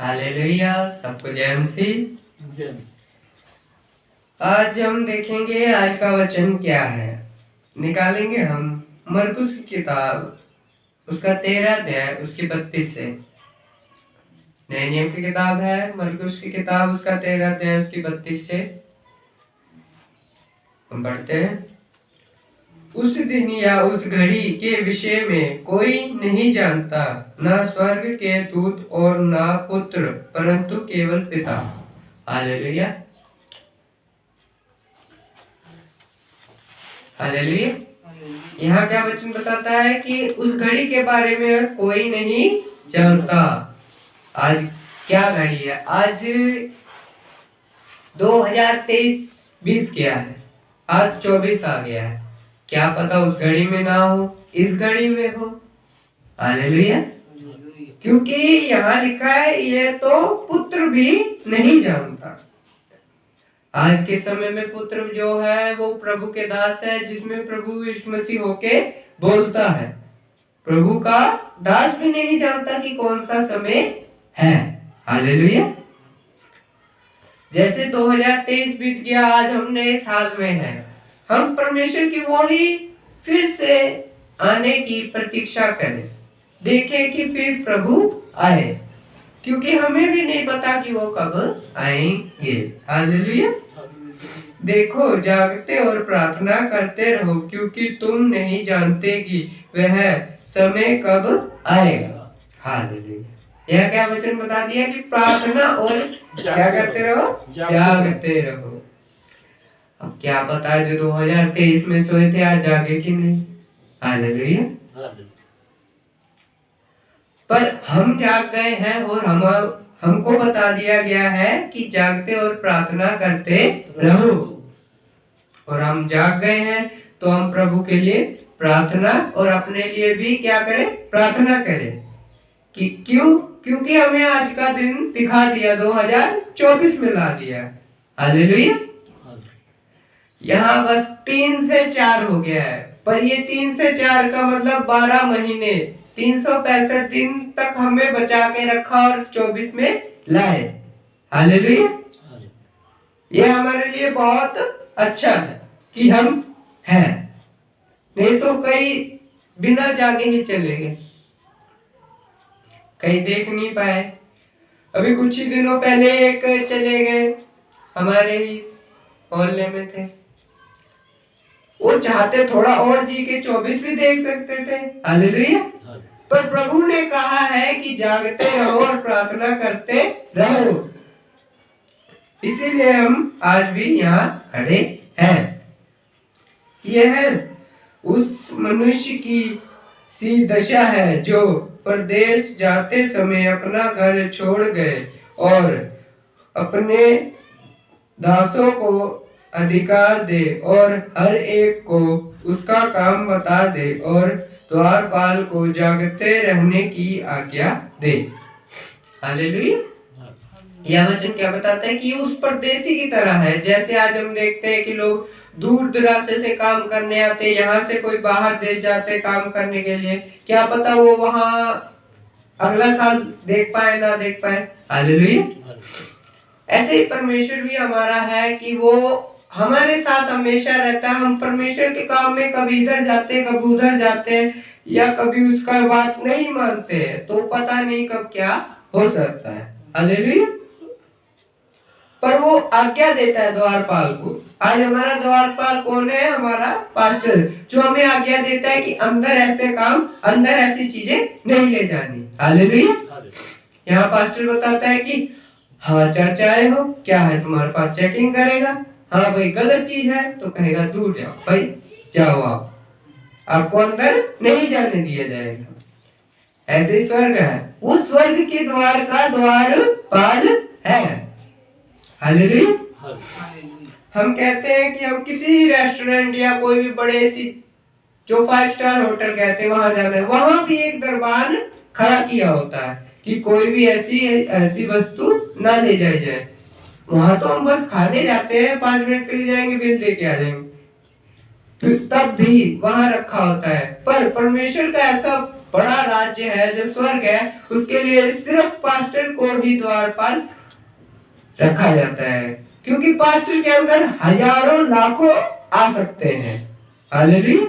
Hallelujah, सबको जय मसीह। जय। आज हम देखेंगे आज का वचन क्या है। निकालेंगे हम मरकुस की किताब उसका 13 अध्याय उसकी 32 से। नए नियम की किताब है मरकुस की किताब उसका 13 अध्याय उसकी 32 से हम पढ़ते हैं। उस दिन या उस घड़ी के विषय में कोई नहीं जानता, ना स्वर्ग के दूत और ना पुत्र, परंतु केवल पिता। Hallelujah, hallelujah. यहाँ क्या वचन बताता है कि उस घड़ी के बारे में कोई नहीं जानता। आज क्या घड़ी है? आज 2023 बीत गया है, आज 24 आ गया है। क्या पता उस घड़ी में ना हो, इस घड़ी में हो। हालेलुया। क्योंकि यहाँ लिखा है ये तो पुत्र भी नहीं जानता। आज के समय में पुत्र जो है वो प्रभु के दास है, जिसमें प्रभु यीशु मसीह होके बोलता है। प्रभु का दास भी नहीं जानता कि कौन सा समय है। हालेलुया। जैसे 2023 बीत गया, आज हम नए साल में हैं। हम परमेश्वर की वो ही फिर से आने की प्रतीक्षा करें, देखें कि फिर प्रभु आए, क्योंकि हमें भी नहीं पता कि वो कब आएंगे। हालेलुया। देखो, जागते और प्रार्थना करते रहो, क्योंकि तुम नहीं जानते कि वह समय कब आएगा। हालेलुया। यह क्या वचन बता दिया कि प्रार्थना और क्या करते रहो? जागते रहो। अब क्या पता है जो 2023 में सोए थे आज जागे कि नहीं। हालेलुया। पर हम जाग गए हैं और हमको बता दिया गया है कि जागते और प्रार्थना करते रहो। और हम जाग गए हैं तो हम प्रभु के लिए प्रार्थना और अपने लिए भी क्या करें? प्रार्थना करें। कि क्योंकि हमें आज का दिन दिखा दिया, 2024 में ला दिया। हालेलुया। यहाँ बस 3 से 4 हो गया है, पर ये 3 से 4 का मतलब 12 महीने 365 दिन तक हमें बचा के रखा और 24 में लाए। हालेलुया। ये हमारे लिए बहुत अच्छा है कि हम हैं, नहीं तो कई बिना जागे ही चले गए, कहीं देख नहीं पाए। अभी कुछ ही दिनों पहले एक चले गए, हमारे ही मोहल्ले में थे। वो चाहते थोड़ा और जी के 24 भी देख सकते थे। हालेलुया। पर प्रभु ने कहा है कि जागते रहो और प्रार्थना करते रहो। इसीलिए हम आज भी यहाँ खड़े हैं। यह उस मनुष्य की सी दशा है जो परदेश जाते समय अपना घर छोड़ गए और अपने दासों को अधिकार दे और हर एक को उसका काम बता दे और द्वारपाल को जागते रहने की आज्ञा दे। हालेलुया। यह वचन क्या बताता है कि उस परदेसी की तरह है। जैसे आज हम देखते हैं कि लोग दूर दराजे से काम करने आते, यहाँ से कोई बाहर देश जाते काम करने के लिए, क्या पता वो वहां अगला साल देख पाए ना देख पाए। हालेलुया। ऐसे ही परमेश्वर भी हमारा है कि वो हमारे साथ हमेशा रहता है। हम परमेश्वर के काम में कभी इधर जाते कभी उधर जाते या कभी उसका बात नहीं मानते हैं, तो पता नहीं कब क्या हो सकता है। हालेलुया। पर वो आज्ञा देता है द्वारपाल को। आज हमारा द्वारपाल कौन है? हमारा पास्टर, जो हमें आज्ञा देता है कि अंदर ऐसे काम, अंदर ऐसी चीजें नहीं ले जानी। हालेलुया। यहाँ पास्टर बताता है कि हाँ चर्च आए हो, क्या है तुम्हारे पास? चेकिंग करेगा। हाँ भाई गलत चीज है तो कहेगा दूर जाओ भाई, जाओ आपको अंदर नहीं जाने दिया जाएगा। ऐसे स्वर्ग है, उस स्वर्ग के द्वार का द्वारपाल है। हालेलुया। हम कहते हैं कि हम किसी रेस्टोरेंट या कोई भी बड़े सी जो 5 स्टार होटल कहते हैं वहां जाना है, वहां भी एक दरबान खड़ा किया होता है कि कोई भी ऐसी वस्तु ना ले जाई जाए। वहां तो हम बस खाने जाते हैं, 5 मिनट के लिए जाएंगे, बिल दे के आ जाएंगे, तो तब भी वहां रखा होता है। पर परमेश्वर का ऐसा बड़ा राज्य है जो स्वर्ग है, उसके लिए सिर्फ पास्टर को ही द्वारपाल रखा जाता है, क्योंकि पास्टर के अंदर हजारों लाखों आ सकते हैं। हालेलुया।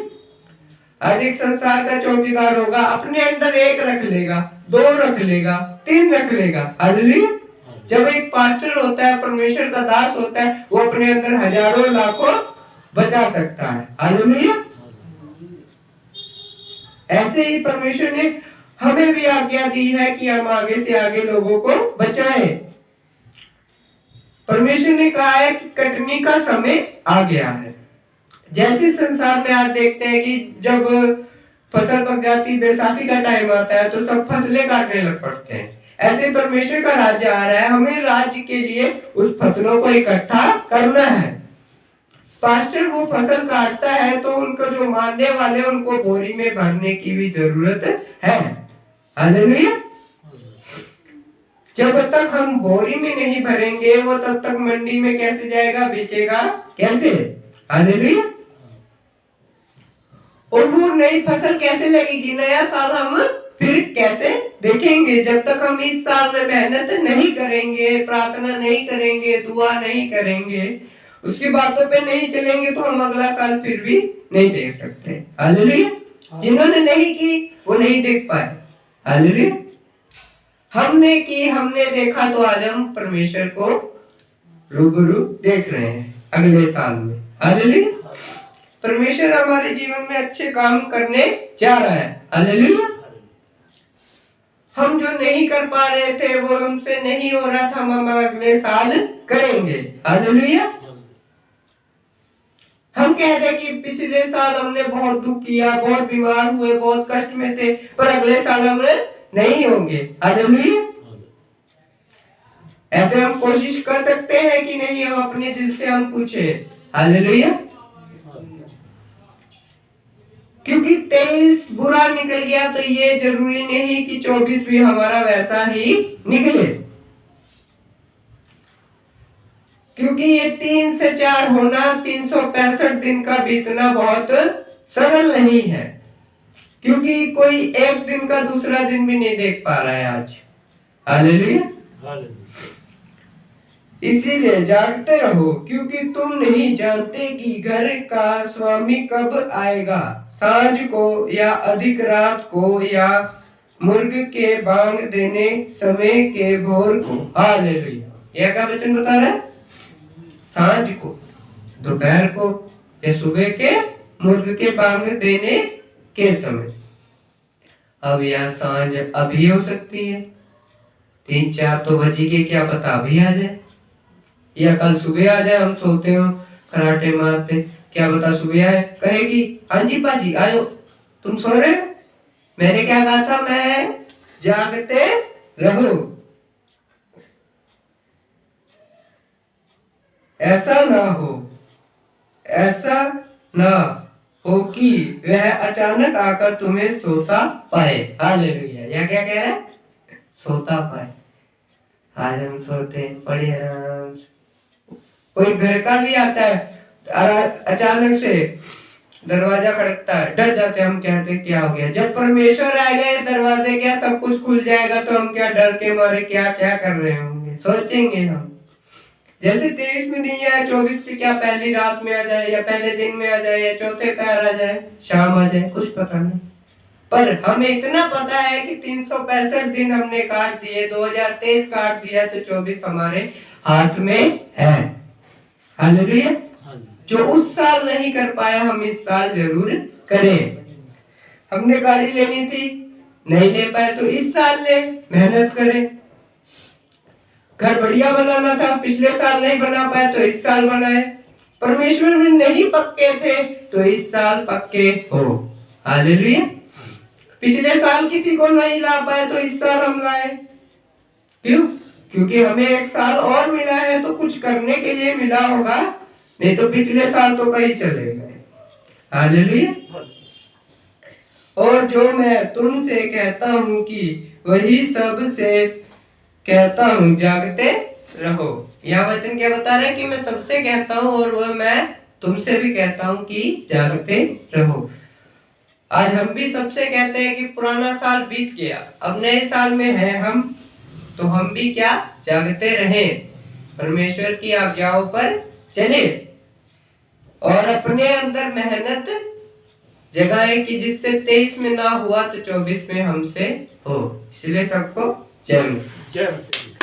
आज एक संसार का चौकीदार होगा, अपने अंदर एक रख लेगा, 2 रख लेगा, 3 रख लेगा। हालेलुया। जब एक पास्टर होता है, परमेश्वर का दास होता है, वो अपने अंदर हजारों लाखों बचा सकता है। हालेलुया। ऐसे ही परमेश्वर ने हमें भी आज्ञा दी है कि हम आगे से आगे लोगों को बचाएं। परमेश्वर ने कहा है कि कटनी का समय आ गया है। जैसे संसार में आज देखते हैं कि जब फसल पक जाती, बैसाखी का टाइम आता है, तो सब फसलें काटने लग पड़ते हैं। ऐसे परमेश्वर का राज्य आ रहा है, हमें राज्य के लिए उस फसलों को इकट्ठा करना है। पास्टर वो फसल काटता है तो उनको जो मानने वाले, उनको बोरी में भरने की भी जरूरत है। हालेलुया। जब तक हम बोरी में नहीं भरेंगे, वो तब तक मंडी में कैसे जाएगा, बिकेगा कैसे? हालेलुया। और वो नई फसल कैसे लगेगी, नया साल हम फिर कैसे देखेंगे? जब तक हम इस साल में मेहनत नहीं करेंगे, प्रार्थना नहीं करेंगे, दुआ नहीं करेंगे, उसकी बातों पे नहीं चलेंगे, तो हम अगला साल फिर भी नहीं देख सकते। हालेलुया। जिन्होंने नहीं की वो नहीं देख पाए। हालेलुया। हमने की, हमने देखा, तो आज हम परमेश्वर को रूबरू देख रहे हैं अगले साल में। हालेलुया। परमेश्वर हमारे जीवन में अच्छे काम करने जा रहा है। हालेलुया। हम जो नहीं कर पा रहे थे, वो हमसे नहीं हो रहा था, हम अगले साल करेंगे। हालेलुया। हम कहते कि पिछले साल हमने बहुत दुख किया, बहुत बीमार हुए, बहुत कष्ट में थे, पर अगले साल हम नहीं होंगे। हालेलुया। ऐसे हम कोशिश कर सकते हैं कि नहीं, हम अपने दिल से हम पूछे। हालेलुया। क्योंकि 23 बुरा निकल गया, तो ये जरूरी नहीं कि 24 भी हमारा वैसा ही निकले, क्योंकि ये 3 से 4 होना, 365 दिन का बीतना बहुत सरल नहीं है, क्योंकि कोई एक दिन का दूसरा दिन भी नहीं देख पा रहा है आज। हालेलुया। इसीलिए जागते रहो, क्योंकि तुम नहीं जानते कि घर का स्वामी कब आएगा, सांझ को या अधिक रात को, या मुर्ग के बांग देने समय के भोर को। हालेलुया। यह क्या वचन बता रहा है? सांझ को, दोपहर को, या सुबह के मुर्ग के बांग देने के समय। अब यह सांझ अभी हो सकती है, 3-4 तो बजेगी, क्या पता अभी आ जाए, या कल सुबह आ जाए। हम सोते हो, कराटे मारते, क्या पता सुबह आए, कहेगी हाँ जी पाजी आयो, तुम सो रहे हो? मैंने क्या कहा था, मैं जागते रहो। ऐसा ना हो, ऐसा ना हो कि वह अचानक आकर तुम्हें सोता पाए। हालेलुया। या क्या कह रहा है? सोता पाए। आज हम सोते हैं बड़े आराम से, कोई घर का भी आता है, अचानक से दरवाजा खड़कता है, डर जाते हैं, हम कहते हैं क्या हो गया। जब परमेश्वर आ गए, दरवाजे क्या सब कुछ खुल जाएगा, तो हम क्या डर के मारे क्या क्या कर रहे होंगे, सोचेंगे हम। जैसे 23 में नहीं आया, 24 की क्या पहली रात में आ जाए, या पहले दिन में आ जाए, या चौथे पैर आ जाए, शाम आ जाए, कुछ पता नहीं। पर हमें इतना पता है कि 365 दिन हमने काट दिए, 2023 काट दिया, तो 24 हमारे हाथ में है। हालेलुया। जो उस साल नहीं कर पाया, हम इस साल जरूर करें। हमने गाड़ी लेनी थी, नहीं ले पाए, तो इस साल ले, मेहनत करें। घर बढ़िया बनाना था, पिछले साल नहीं बना पाए, तो इस साल बनाए। परमेश्वर में नहीं पक्के थे, तो इस साल पक्के हो। हालेलुया। पिछले साल किसी को नहीं ला पाए, तो इस साल हम लाए। क्यों? क्योंकि हमें एक साल और मिला है, तो कुछ करने के लिए मिला होगा, नहीं तो पिछले साल तो कहीं चले गए। हालेलुया। और जो मैं तुमसे कहता हूँ कि वही सब से कहता हूँ, जागते रहो। यह वचन क्या बता रहा है कि मैं सबसे कहता हूँ, और वह मैं तुमसे भी कहता हूँ कि जागते रहो। आज हम भी सबसे कहते हैं कि पुराना साल बीत गया, अब नए साल में हैं हम, तो हम भी क्या जागते रहें, परमेश्वर की आज्ञाओं पर चले और अपने अंदर मेहनत जगाए कि जिससे 23 में ना हुआ तो 24 में हमसे हो। इसलिए सबको जय मसीह। जय मसीह।